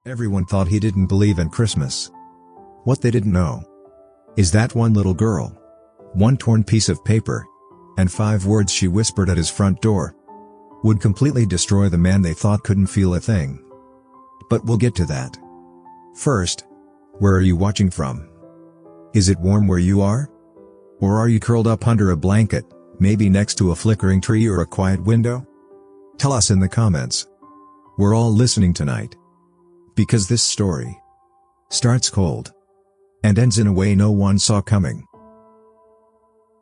Everyone thought he didn't believe in Christmas. What they didn't know is that one little girl, one torn piece of paper, and 5 words she whispered at his front door would completely destroy the man they thought couldn't feel a thing. But we'll get to that. First, where are you watching from? Is it warm where you are? Or are you curled up under a blanket, maybe next to a flickering tree or a quiet window? Tell us in the comments. We're all listening tonight. Because this story starts cold and ends in a way no one saw coming.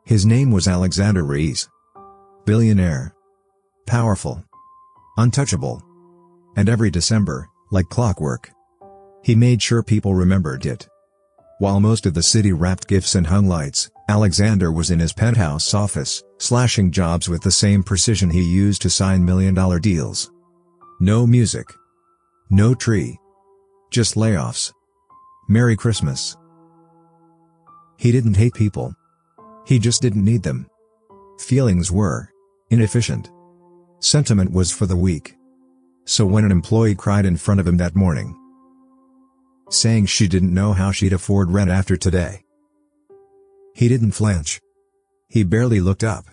His name was Alexander Rees. Billionaire. Powerful. Untouchable. And every December, like clockwork, he made sure people remembered it. While most of the city wrapped gifts and hung lights, Alexander was in his penthouse office, slashing jobs with the same precision he used to sign million-dollar deals. No music. No tree. Just layoffs. Merry Christmas. He didn't hate people. He just didn't need them. Feelings were inefficient. Sentiment was for the weak. So when an employee cried in front of him that morning, saying she didn't know how she'd afford rent after today, he didn't flinch. He barely looked up.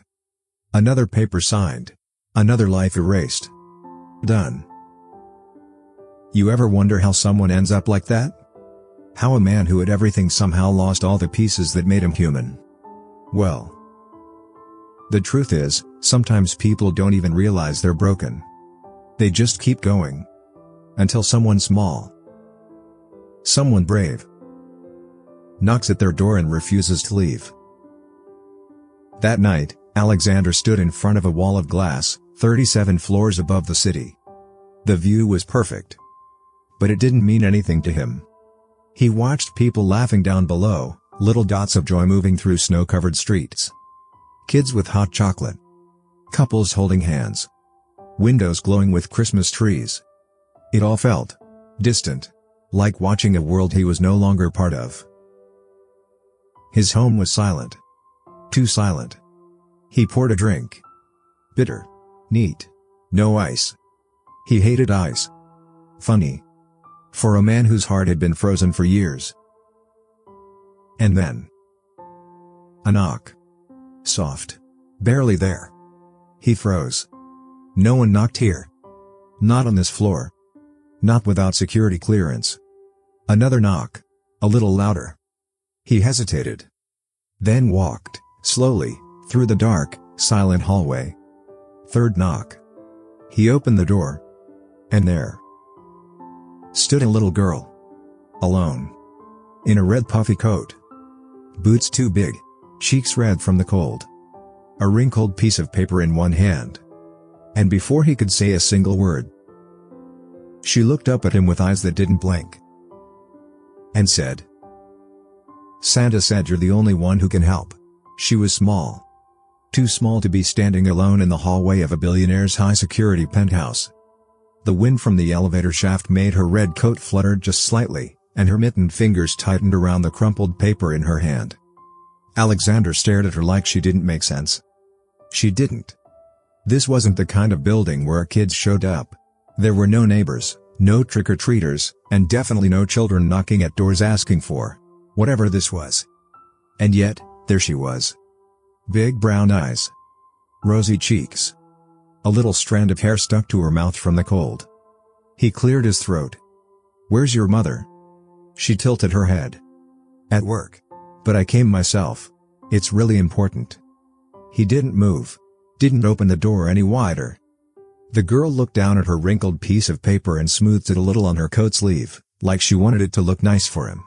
Another paper signed. Another life erased. Done. You ever wonder how someone ends up like that? How a man who had everything somehow lost all the pieces that made him human? Well, the truth is, sometimes people don't even realize they're broken. They just keep going. Until someone small, someone brave, knocks at their door and refuses to leave. That night, Alexander stood in front of a wall of glass, 37 floors above the city. The view was perfect. But it didn't mean anything to him. He watched people laughing down below, little dots of joy moving through snow-covered streets. Kids with hot chocolate. Couples holding hands. Windows glowing with Christmas trees. It all felt distant, like watching a world he was no longer part of. His home was silent. Too silent. He poured a drink. Bitter. Neat. No ice. He hated ice. Funny. For a man whose heart had been frozen for years. And then, a knock. Soft. Barely there. He froze. No one knocked here. Not on this floor. Not without security clearance. Another knock. A little louder. He hesitated. Then walked, slowly, through the dark, silent hallway. Third knock. He opened the door. And there stood a little girl. Alone. In a red puffy coat. Boots too big. Cheeks red from the cold. A wrinkled piece of paper in one hand. And before he could say a single word, she looked up at him with eyes that didn't blink. And said, "Santa said you're the only one who can help." She was small. Too small to be standing alone in the hallway of a billionaire's high-security penthouse. The wind from the elevator shaft made her red coat flutter just slightly, and her mittened fingers tightened around the crumpled paper in her hand. Alexander stared at her like she didn't make sense. She didn't. This wasn't the kind of building where kids showed up. There were no neighbors, no trick-or-treaters, and definitely no children knocking at doors asking for whatever this was. And yet, there she was. Big brown eyes. Rosy cheeks. A little strand of hair stuck to her mouth from the cold. He cleared his throat. "Where's your mother?" She tilted her head. "At work. But I came myself. It's really important." He didn't move. Didn't open the door any wider. The girl looked down at her wrinkled piece of paper and smoothed it a little on her coat sleeve, like she wanted it to look nice for him.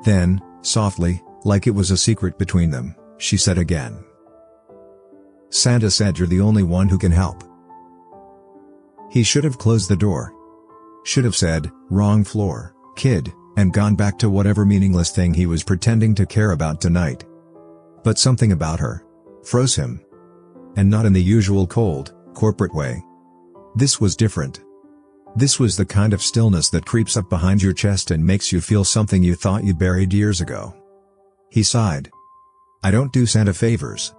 Then, softly, like it was a secret between them, she said again, "Santa said you're the only one who can help." He should have closed the door. Should have said, "Wrong floor, kid," and gone back to whatever meaningless thing he was pretending to care about tonight. But something about her froze him. And not in the usual cold, corporate way. This was different. This was the kind of stillness that creeps up behind your chest and makes you feel something you thought you buried years ago. He sighed. "I don't do Santa favors."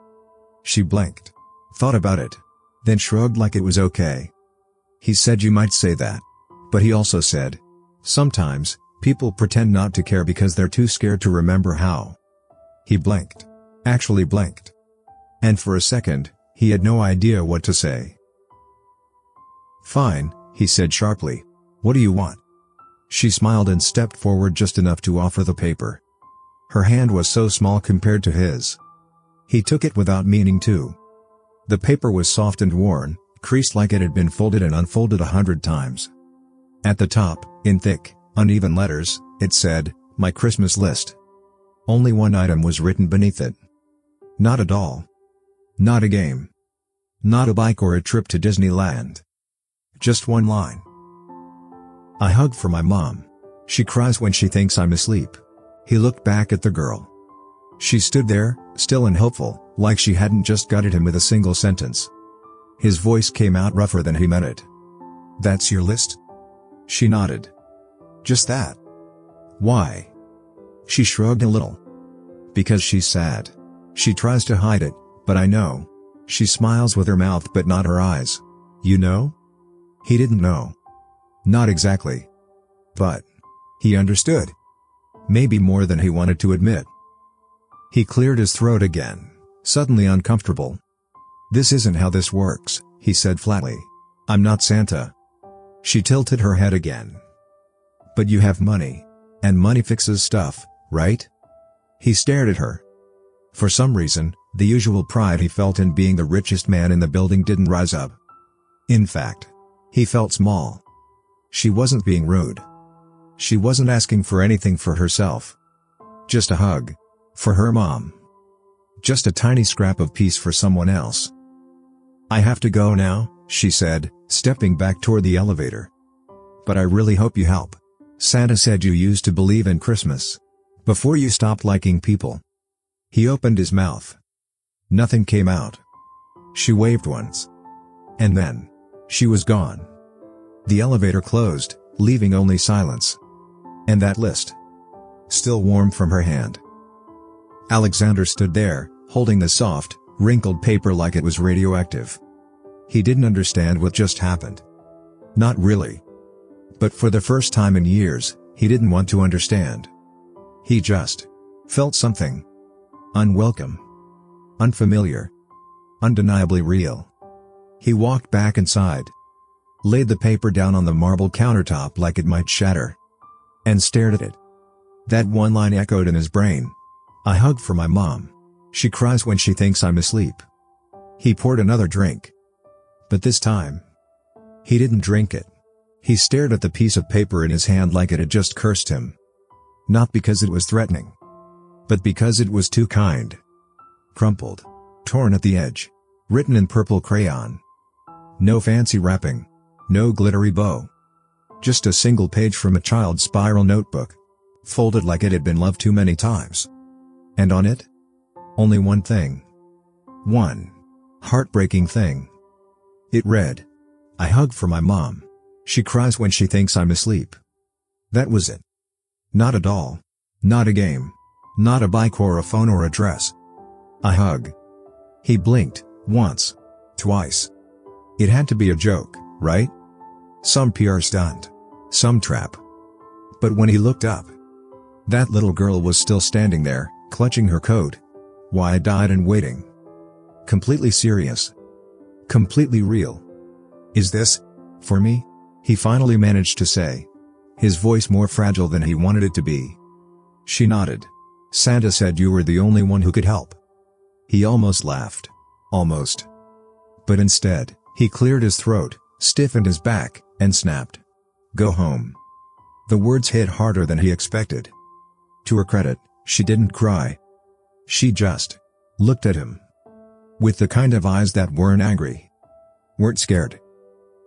She blinked. Thought about it. Then shrugged like it was okay. "He said you might say that. But he also said Sometimes, people pretend not to care because they're too scared to remember how. He blinked. Actually blinked. And for a second, he had no idea what to say. "Fine," he said sharply. "What do you want?" She smiled and stepped forward just enough to offer the paper. Her hand was so small compared to his. He took it without meaning to. The paper was soft and worn, creased like it had been folded and unfolded 100 times. At the top, in thick, uneven letters, it said, "My Christmas list." Only one item was written beneath it. Not a doll. Not a game. Not a bike or a trip to Disneyland. Just one line. "I hug for my mom. She cries when she thinks I'm asleep." He looked back at the girl. She stood there, still and hopeful, like she hadn't just gutted him with a single sentence. His voice came out rougher than he meant it. "That's your list?" She nodded. "Just that?" "Why?" She shrugged a little. "Because she's sad. She tries to hide it, but I know." She smiles with her mouth but not her eyes. "You know?" He didn't know. Not exactly. But he understood. Maybe more than he wanted to admit. He cleared his throat again, suddenly uncomfortable. "This isn't how this works," he said flatly. "I'm not Santa." She tilted her head again. "But you have money. And money fixes stuff, right?" He stared at her. For some reason, the usual pride he felt in being the richest man in the building didn't rise up. In fact, he felt small. She wasn't being rude. She wasn't asking for anything for herself. Just a hug. For her mom. Just a tiny scrap of peace for someone else. "I have to go now," she said, stepping back toward the elevator. "But I really hope you help. Santa said you used to believe in Christmas. Before you stopped liking people." He opened his mouth. Nothing came out. She waved once. And then, she was gone. The elevator closed, leaving only silence. And that list. Still warm from her hand. Alexander stood there, holding the soft, wrinkled paper like it was radioactive. He didn't understand what just happened. Not really. But for the first time in years, he didn't want to understand. He just felt something. Unwelcome. Unfamiliar. Undeniably real. He walked back inside. Laid the paper down on the marble countertop like it might shatter. And stared at it. That one line echoed in his brain. "I hug for my mom. She cries when she thinks I'm asleep." He poured another drink. But this time, he didn't drink it. He stared at the piece of paper in his hand like it had just cursed him. Not because it was threatening. But because it was too kind. Crumpled. Torn at the edge. Written in purple crayon. No fancy wrapping. No glittery bow. Just a single page from a child's spiral notebook. Folded like it had been loved too many times. And on it? Only one thing. One heartbreaking thing. It read, "I hug for my mom. She cries when she thinks I'm asleep." That was it. Not a doll. Not a game. Not a bike or a phone or a dress. A hug. He blinked, once. Twice. It had to be a joke, right? Some PR stunt. Some trap. But when he looked up, that little girl was still standing there, clutching her coat. Wide-eyed and waiting. Completely serious. Completely real. "Is this for me?" he finally managed to say. His voice more fragile than he wanted it to be. She nodded. "Santa said you were the only one who could help." He almost laughed. Almost. But instead, he cleared his throat, stiffened his back, and snapped. "Go home." The words hit harder than he expected. To her credit, she didn't cry. She just looked at him. With the kind of eyes that weren't angry. Weren't scared.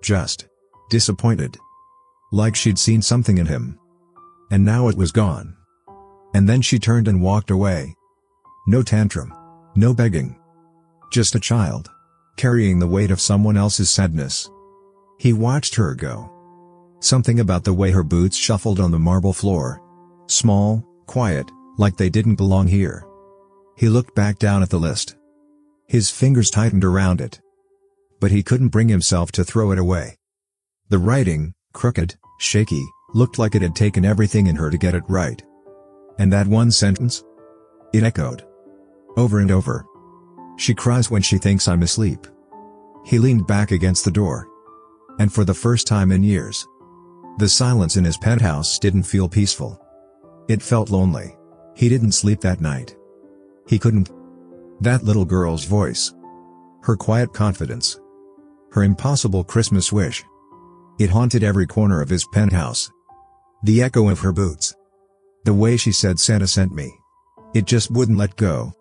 Just disappointed. Like she'd seen something in him. And now it was gone. And then she turned and walked away. No tantrum. No begging. Just a child. Carrying the weight of someone else's sadness. He watched her go. Something about the way her boots shuffled on the marble floor. Small, quiet, like they didn't belong here. He looked back down at the list. His fingers tightened around it. But he couldn't bring himself to throw it away. The writing, crooked, shaky, Looked like it had taken everything in her to get it right. And that one sentence? It echoed. Over and over. She cries when she thinks I'm asleep. He leaned back against the door. And for the first time in years, the silence in his penthouse didn't feel peaceful. It felt lonely. He didn't sleep that night. He couldn't. That little girl's voice. Her quiet confidence. Her impossible Christmas wish. It haunted every corner of his penthouse. The echo of her boots. The way she said Santa sent me. It just wouldn't let go.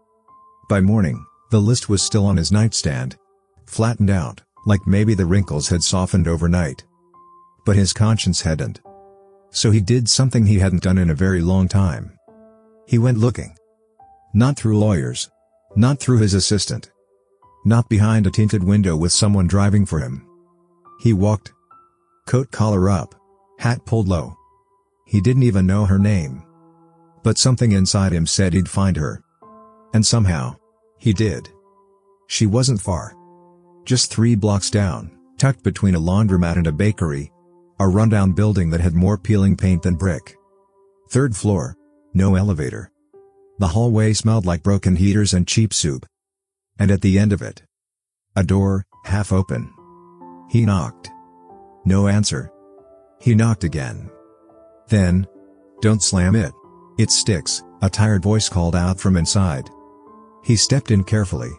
By morning, the list was still on his nightstand. Flattened out, like maybe the wrinkles had softened overnight. But his conscience hadn't. So he did something he hadn't done in a very long time. He went looking. Not through lawyers. Not through his assistant. Not behind a tinted window with someone driving for him. He walked. Coat collar up. Hat pulled low. He didn't even know her name. But something inside him said he'd find her. And somehow, he did. She wasn't far. Just 3 blocks down, tucked between a laundromat and a bakery. A rundown building that had more peeling paint than brick. 3rd floor. No elevator. The hallway smelled like broken heaters and cheap soup. And at the end of it, a door, half open. He knocked. No answer. He knocked again. Then, "Don't slam it. It sticks," a tired voice called out from inside. He stepped in carefully.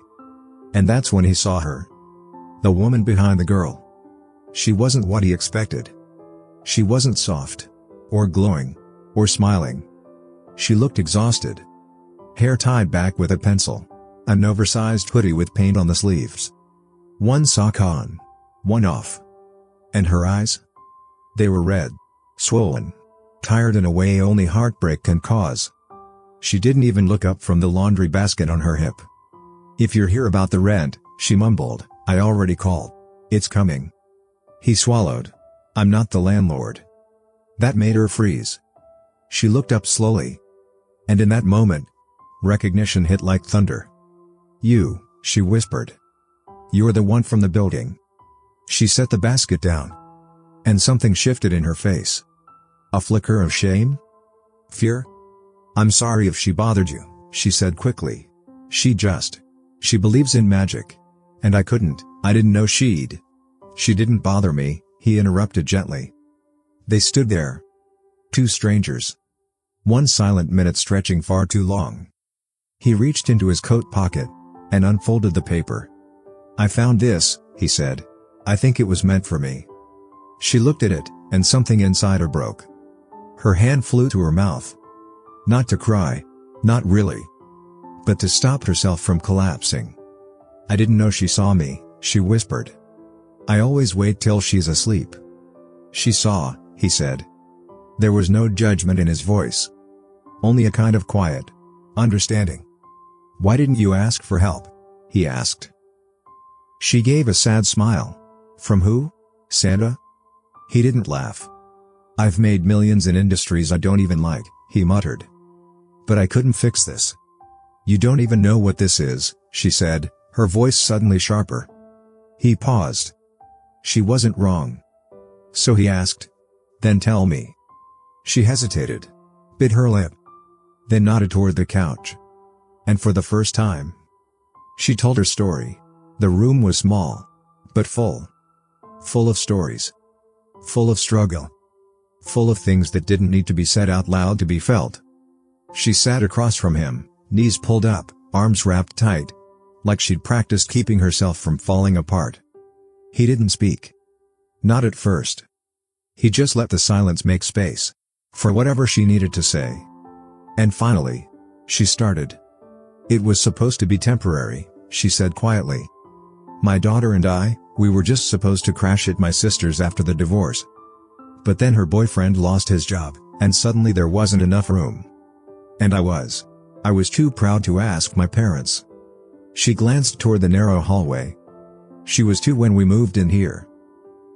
And that's when he saw her. The woman behind the girl. She wasn't what he expected. She wasn't soft. Or glowing. Or smiling. She looked exhausted. Hair tied back with a pencil. An oversized hoodie with paint on the sleeves. One sock on. One off. And her eyes? They were red. Swollen. Tired in a way only heartbreak can cause. She didn't even look up from the laundry basket on her hip. "If you're here about the rent," she mumbled, "I already called. It's coming." He swallowed. "I'm not the landlord." That made her freeze. She looked up slowly. And in that moment, recognition hit like thunder. "You," she whispered. "You're the one from the building." She set the basket down. And something shifted in her face. A flicker of shame? Fear? "I'm sorry if she bothered you," she said quickly. She believes in magic. And I didn't know she'd." "She didn't bother me," he interrupted gently. They stood there. 2 strangers. 1 silent minute stretching far too long. He reached into his coat pocket. And unfolded the paper. "I found this," he said. "I think it was meant for me." She looked at it, and something inside her broke. Her hand flew to her mouth. Not to cry. Not really. But to stop herself from collapsing. "I didn't know she saw me," she whispered. "I always wait till she's asleep." "She saw," he said. There was no judgment in his voice. Only a kind of quiet understanding. "Why didn't you ask for help?" he asked. She gave a sad smile. "From who? Santa?" He didn't laugh. "I've made millions in industries I don't even like," he muttered. "But I couldn't fix this." "You don't even know what this is," she said, her voice suddenly sharper. He paused. She wasn't wrong. So he asked, "Then tell me." She hesitated. Bit her lip. Then nodded toward the couch. And for the first time, she told her story. The room was small. But full. Full of stories. Full of struggle. Full of things that didn't need to be said out loud to be felt. She sat across from him, knees pulled up, arms wrapped tight. Like she'd practiced keeping herself from falling apart. He didn't speak. Not at first. He just let the silence make space. For whatever she needed to say. And finally, she started. "It was supposed to be temporary," she said quietly. "My daughter and we were just supposed to crash at my sister's after the divorce. But then her boyfriend lost his job, and suddenly there wasn't enough room. And I was too proud to ask my parents." She glanced toward the narrow hallway. "She was 2 when we moved in here.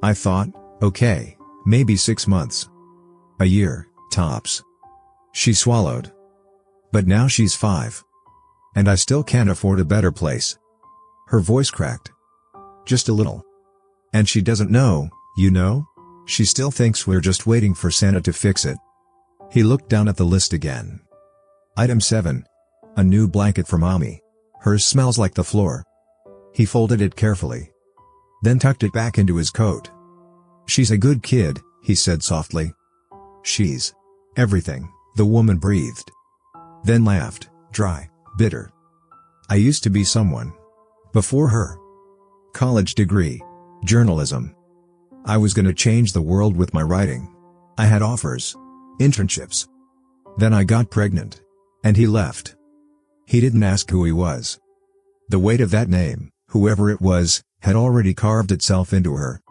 I thought, okay, maybe 6 months. A year, tops." She swallowed. "But now she's 5. And I still can't afford a better place." Her voice cracked. "Just a little. And she doesn't know, you know?" She still thinks we're just waiting for Santa to fix it. He looked down at the list again. Item 7. A new blanket for Mommy. Hers smells like the floor. He folded it carefully, then tucked it back into his coat. She's a good kid, he said softly. She's everything, the woman breathed. Then laughed, dry, bitter. I used to be someone. Before her. College degree. Journalism. I was gonna change the world with my writing. I had offers. Internships. Then I got pregnant. And he left. He didn't ask who he was. The weight of that name, whoever it was, had already carved itself into her.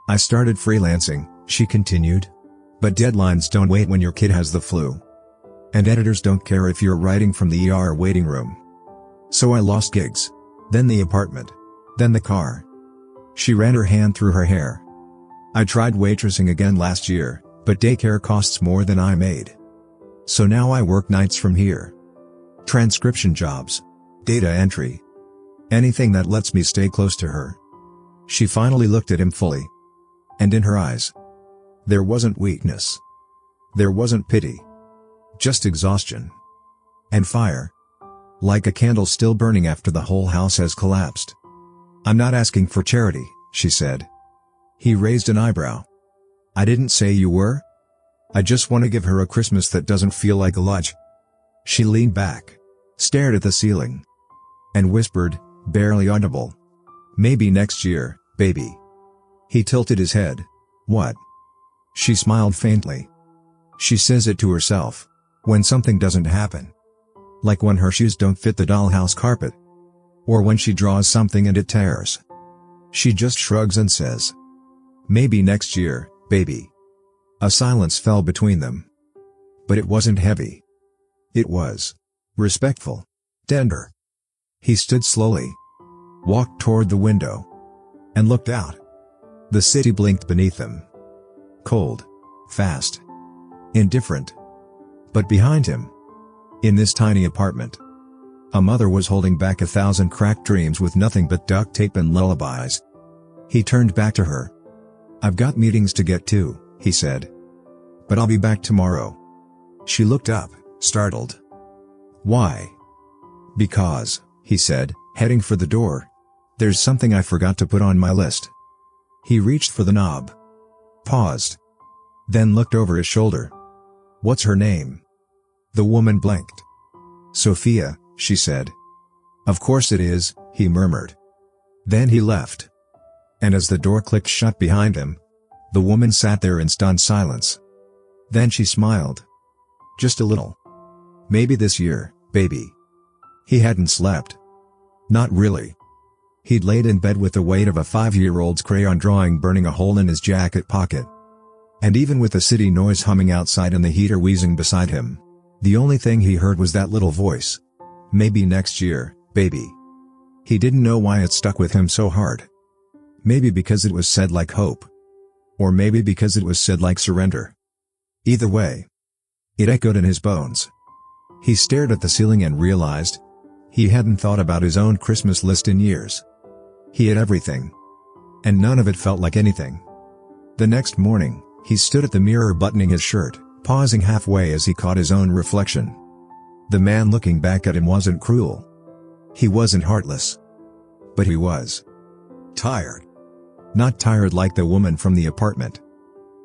I started freelancing, she continued. But deadlines don't wait when your kid has the flu. And editors don't care if you're writing from the ER waiting room. So I lost gigs. Then the apartment. Then the car. She ran her hand through her hair. I tried waitressing again last year, but daycare costs more than I made. So now I work nights from here. Transcription jobs. Data entry. Anything that lets me stay close to her. She finally looked at him fully. And in her eyes, there wasn't weakness. There wasn't pity. Just exhaustion. And fire. Like a candle still burning after the whole house has collapsed. I'm not asking for charity, she said. He raised an eyebrow. I didn't say you were. I just want to give her a Christmas that doesn't feel like a lodge. She leaned back, stared at the ceiling, and whispered, barely audible. Maybe next year, baby. He tilted his head. What? She smiled faintly. She says it to herself. When something doesn't happen. Like when her shoes don't fit the dollhouse carpet. Or when she draws something and it tears. She just shrugs and says, maybe next year, baby. A silence fell between them. But it wasn't heavy. It was respectful, tender. He stood slowly, walked toward the window, and looked out. The city blinked beneath them. Cold, fast, indifferent. But behind him, in this tiny apartment, a mother was holding back 1,000 cracked dreams with nothing but duct tape and lullabies. He turned back to her. I've got meetings to get to, he said. But I'll be back tomorrow. She looked up, startled. Why? Because, he said, heading for the door. There's something I forgot to put on my list. He reached for the knob. Paused. Then looked over his shoulder. What's her name? The woman blinked. Sophia, she said. Of course it is, he murmured. Then he left. And as the door clicked shut behind him, the woman sat there in stunned silence. Then she smiled. Just a little. Maybe this year, baby. He hadn't slept. Not really. He'd laid in bed with the weight of a 5-year-old's crayon drawing burning a hole in his jacket pocket. And even with the city noise humming outside and the heater wheezing beside him, the only thing he heard was that little voice. Maybe next year, baby. He didn't know why it stuck with him so hard. Maybe because it was said like hope. Or maybe because it was said like surrender. Either way, it echoed in his bones. He stared at the ceiling and realized he hadn't thought about his own Christmas list in years. He had everything. And none of it felt like anything. The next morning, he stood at the mirror buttoning his shirt, pausing halfway as he caught his own reflection. The man looking back at him wasn't cruel. He wasn't heartless. But he was tired. Not tired like the woman from the apartment.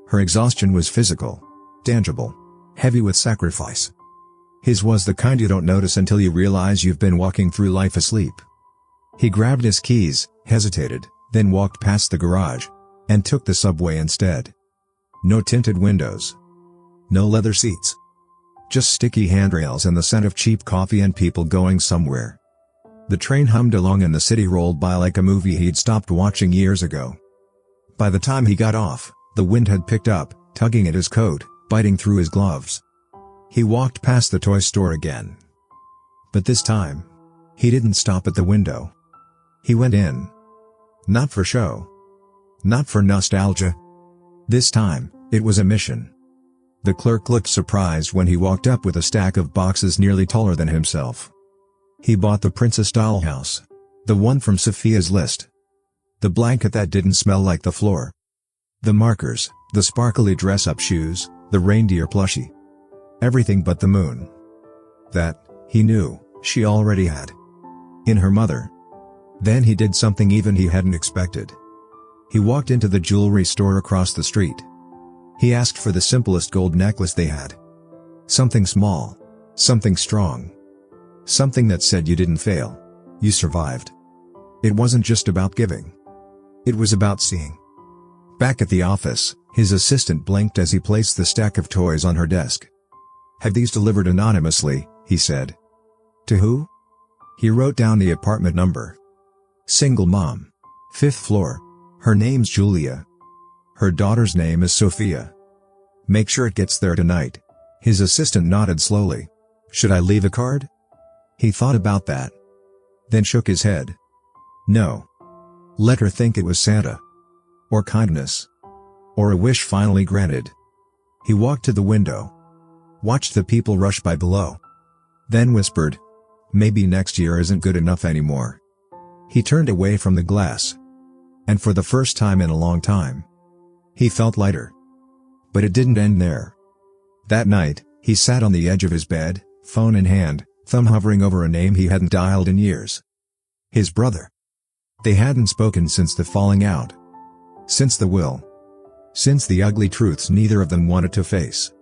Her exhaustion was physical, tangible, heavy with sacrifice. His was the kind you don't notice until you realize you've been walking through life asleep. He grabbed his keys, hesitated, then walked past the garage, and took the subway instead. No tinted windows. No leather seats. Just sticky handrails and the scent of cheap coffee and people going somewhere. The train hummed along and the city rolled by like a movie he'd stopped watching years ago. By the time he got off, the wind had picked up, tugging at his coat, biting through his gloves. He walked past the toy store again. But this time, he didn't stop at the window. He went in. Not for show. Not for nostalgia. This time, it was a mission. The clerk looked surprised when he walked up with a stack of boxes nearly taller than himself. He bought the Princess dollhouse. The one from Sophia's list. The blanket that didn't smell like the floor. The markers, the sparkly dress-up shoes, the reindeer plushie. Everything but the moon. That, he knew, she already had. In her mother. Then he did something even he hadn't expected. He walked into the jewelry store across the street. He asked for the simplest gold necklace they had. Something small. Something strong. Something that said you didn't fail. You survived. It wasn't just about giving. It was about seeing. Back at the office, his assistant blinked as he placed the stack of toys on her desk. "Have these delivered anonymously," he said. "To who?" He wrote down the apartment number. "Single mom. 5th floor. Her name's Julia. Her daughter's name is Sophia. Make sure it gets there tonight." His assistant nodded slowly. "Should I leave a card?" He thought about that. Then shook his head. No. Let her think it was Santa. Or kindness. Or a wish finally granted. He walked to the window. Watched the people rush by below. Then whispered, "Maybe next year isn't good enough anymore." He turned away from the glass. And for the first time in a long time, he felt lighter. But it didn't end there. That night, he sat on the edge of his bed, phone in hand, thumb hovering over a name he hadn't dialed in years. His brother. They hadn't spoken since the falling out. Since the will. Since the ugly truths neither of them wanted to face.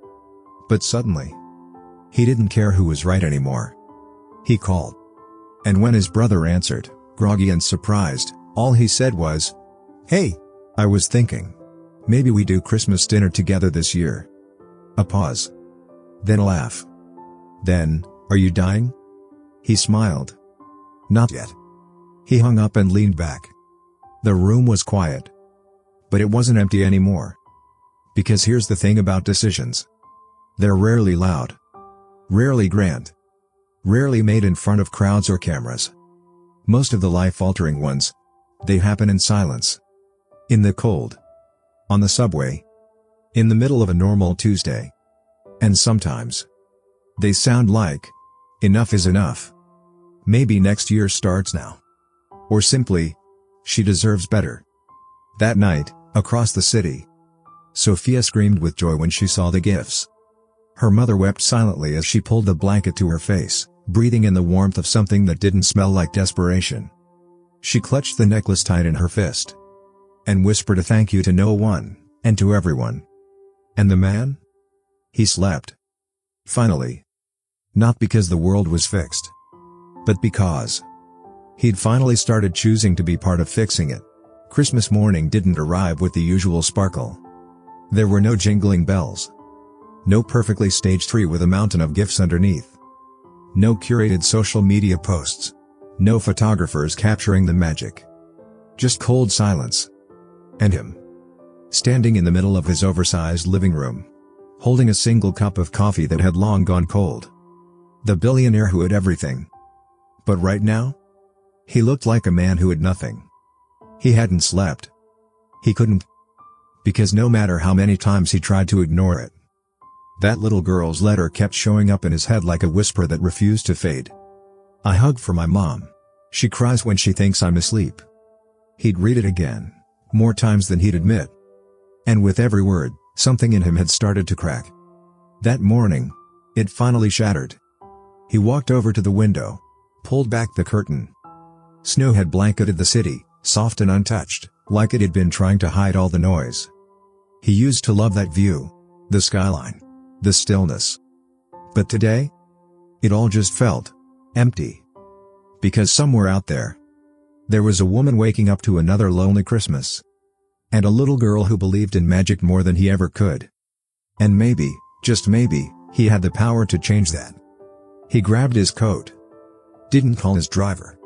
But suddenly, he didn't care who was right anymore. He called. And when his brother answered, groggy and surprised, all he said was, "Hey, I was thinking. Maybe we do Christmas dinner together this year." A pause. Then a laugh. Then, "Are you dying?" He smiled. "Not yet." He hung up and leaned back. The room was quiet. But it wasn't empty anymore. Because here's the thing about decisions. They're rarely loud. Rarely grand. Rarely made in front of crowds or cameras. Most of the life-altering ones, they happen in silence. In the cold. On the subway. In the middle of a normal Tuesday. And sometimes, they sound like, "Enough is enough. Maybe next year starts now." Or simply, "She deserves better." That night, across the city, Sophia screamed with joy when she saw the gifts. Her mother wept silently as she pulled the blanket to her face, breathing in the warmth of something that didn't smell like desperation. She clutched the necklace tight in her fist. And whispered a thank you to no one, and to everyone. And the man? He slept. Finally. Not because the world was fixed. But because he'd finally started choosing to be part of fixing it. Christmas morning didn't arrive with the usual sparkle. There were no jingling bells. No perfectly staged tree with a mountain of gifts underneath. No curated social media posts. No photographers capturing the magic. Just cold silence. And him. Standing in the middle of his oversized living room. Holding a single cup of coffee that had long gone cold. The billionaire who had everything. But right now? He looked like a man who had nothing. He hadn't slept. He couldn't. Because no matter how many times he tried to ignore it, that little girl's letter kept showing up in his head like a whisper that refused to fade. "I hug for my mom. She cries when she thinks I'm asleep." He'd read it again, more times than he'd admit. And with every word, something in him had started to crack. That morning, it finally shattered. He walked over to the window, pulled back the curtain. Snow had blanketed the city, soft and untouched, like it had been trying to hide all the noise. He used to love that view, the skyline, the stillness. But today? It all just felt empty. Because somewhere out there was a woman waking up to another lonely Christmas. And a little girl who believed in magic more than he ever could. And maybe, just maybe, he had the power to change that. He grabbed his coat. Didn't call his driver.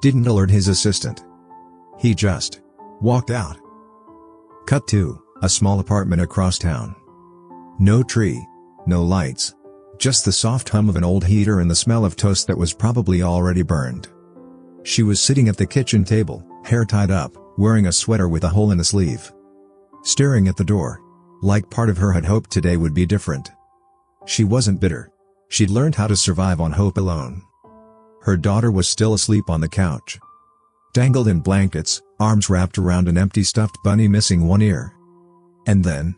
Didn't alert his assistant. He just walked out. Cut to a small apartment across town. No tree, no lights. Just the soft hum of an old heater and the smell of toast that was probably already burned. She was sitting at the kitchen table, hair tied up, wearing a sweater with a hole in the sleeve. Staring at the door. Like part of her had hoped today would be different. She wasn't bitter. She'd learned how to survive on hope alone. Her daughter was still asleep on the couch. Dangled in blankets, arms wrapped around an empty stuffed bunny missing one ear. And then,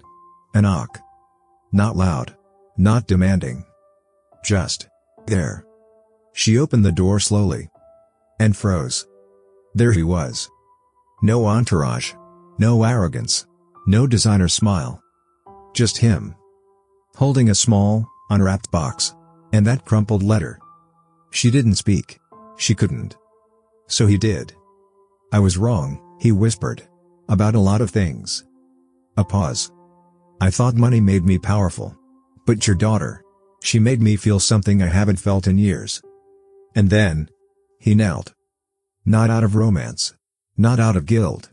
a knock. Not loud. Not demanding. Just there. She opened the door slowly. And froze. There he was. No entourage. No arrogance. No designer smile. Just him. Holding a small, unwrapped box. And that crumpled letter. She didn't speak. She couldn't. So he did. "I was wrong," he whispered. "About a lot of things." A pause. "I thought money made me powerful. But your daughter. She made me feel something I haven't felt in years." And then, he knelt. Not out of romance. Not out of guilt.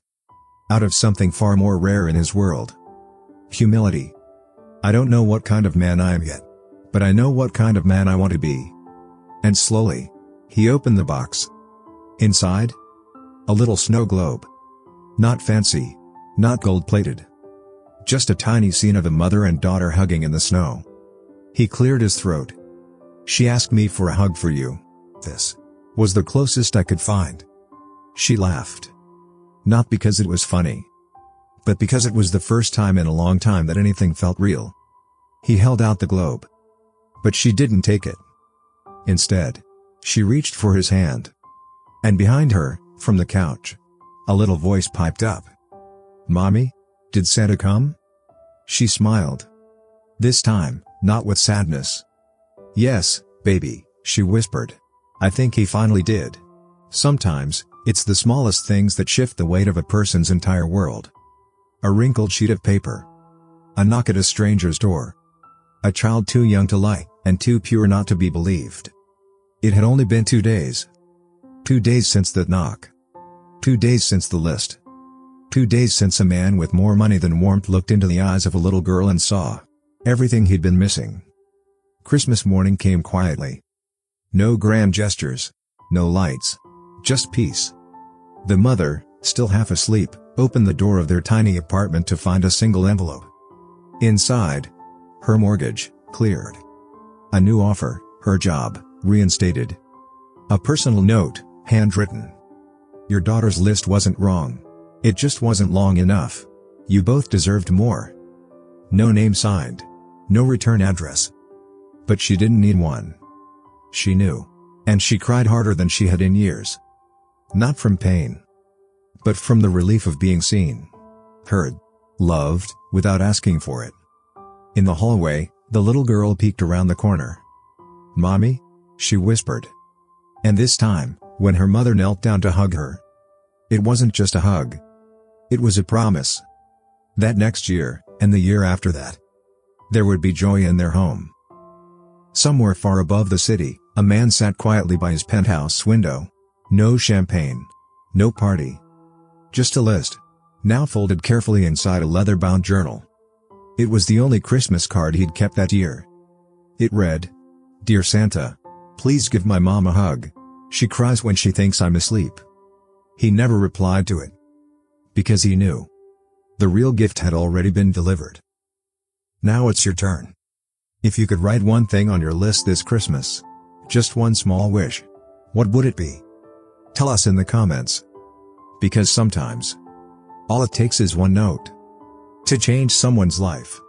Out of something far more rare in his world. Humility. "I don't know what kind of man I am yet. But I know what kind of man I want to be." And slowly, he opened the box. Inside? A little snow globe. Not fancy. Not gold-plated. Just a tiny scene of a mother and daughter hugging in the snow. He cleared his throat. "She asked me for a hug for you. This was the closest I could find." She laughed. Not because it was funny. But because it was the first time in a long time that anything felt real. He held out the globe. But she didn't take it. Instead, she reached for his hand. And behind her, from the couch, a little voice piped up. "Mommy? Did Santa come?" She smiled. This time, not with sadness. "Yes, baby," she whispered. "I think he finally did." Sometimes, it's the smallest things that shift the weight of a person's entire world. A wrinkled sheet of paper. A knock at a stranger's door. A child too young to lie, and too pure not to be believed. It had only been 2 days. 2 days since that knock. 2 days since the list. 2 days since a man with more money than warmth looked into the eyes of a little girl and saw everything he'd been missing. Christmas morning came quietly. No grand gestures. No lights. Just peace. The mother, still half asleep, opened the door of their tiny apartment to find a single envelope. Inside, her mortgage, cleared. A new offer, her job, reinstated. A personal note, handwritten. "Your daughter's list wasn't wrong. It just wasn't long enough. You both deserved more." No name signed. No return address. But she didn't need one. She knew. And she cried harder than she had in years. Not from pain. But from the relief of being seen. Heard. Loved, without asking for it. In the hallway, the little girl peeked around the corner. "Mommy?" she whispered. And this time, when her mother knelt down to hug her, it wasn't just a hug. It was a promise. That next year, and the year after that, there would be joy in their home. Somewhere far above the city, a man sat quietly by his penthouse window. No champagne. No party. Just a list. Now folded carefully inside a leather-bound journal. It was the only Christmas card he'd kept that year. It read, "Dear Santa, please give my mom a hug. She cries when she thinks I'm asleep." He never replied to it. Because he knew. The real gift had already been delivered. Now it's your turn. If you could write one thing on your list this Christmas, just one small wish, what would it be? Tell us in the comments. Because sometimes, all it takes is one note to change someone's life.